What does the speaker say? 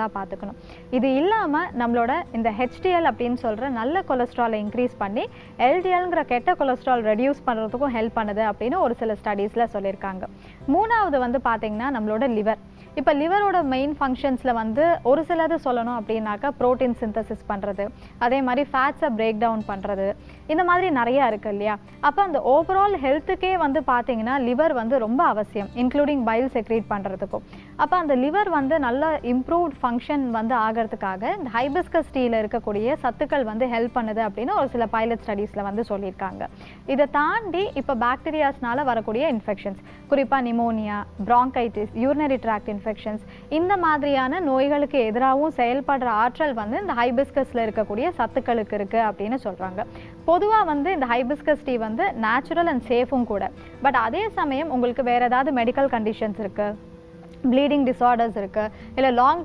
பார்த்துக்கணும். இது இல்லாமல் நம்மளோட இந்த HDL அப்படின்னு சொல்கிற நல்ல கொலஸ்ட்ராலை இன்க்ரீஸ் பண்ணி LDLங்கிற கெட்ட கொலஸ்ட்ரால் ரெடியூஸ் பண்ணுறதுக்கும் ஹெல்ப் பண்ணுது அப்படின்னு ஒரு சில ஸ்டடீஸில் சொல்லியிருக்காங்க. மூணாவது வந்து பார்த்திங்கன்னா நம்மளோட லிவர். இப்போ லிவரோட மெயின் ஃபங்க்ஷன்ஸில் வந்து ஒரு சிலது சொல்லணும் அப்படின்னாக்கா ப்ரோட்டீன் சிந்தசிஸ் பண்ணுறது, அதே மாதிரி ஃபேட்ஸை பிரேக் டவுன் பண்ணுறது, இந்த மாதிரி நிறையா இருக்குது இல்லையா. அப்போ அந்த ஓவரால் ஹெல்த்துக்கே வந்து பார்த்திங்கன்னா லிவர் வந்து ரொம்ப அவசியம், இன்க்ளூடிங் பைல் செக்ரீட் பண்ணுறதுக்கும். அப்போ அந்த லிவர் வந்து நல்ல இம்ப்ரூவ்ட் ஃபங்க்ஷன் வந்து ஆகிறதுக்காக இந்த ஹைபிஸ்கஸ் டீயில் இருக்கக்கூடிய சத்துக்கள் வந்து ஹெல்ப் பண்ணுது அப்படின்னு ஒரு சில பைலட் ஸ்டடீஸில் வந்து சொல்லியிருக்காங்க. இதை தாண்டி இப்போ பாக்டீரியாஸ்னால வரக்கூடிய இன்ஃபெக்ஷன்ஸ், குறிப்பாக pneumonia, bronchitis, urinary tract infections, இந்த மாதிரியான நோய்களுக்கு எதிராகவும் செயல்படுற ஆற்றல் வந்து இந்த ஹைபிஸ்கஸில் இருக்கக்கூடிய சத்துக்களுக்கு இருக்குது அப்படின்னு சொல்கிறாங்க. பொதுவாக வந்து இந்த ஹைபிஸ்கஸ் டீ வந்து நேச்சுரல் அண்ட் சேஃபும் கூட. பட் அதே சமயம் உங்களுக்கு வேறு ஏதாவது மெடிக்கல் கண்டிஷன்ஸ் இருக்குது, ப்ளீடிங் டிஸார்டர்ஸ் இருக்குது, இல்லை லாங்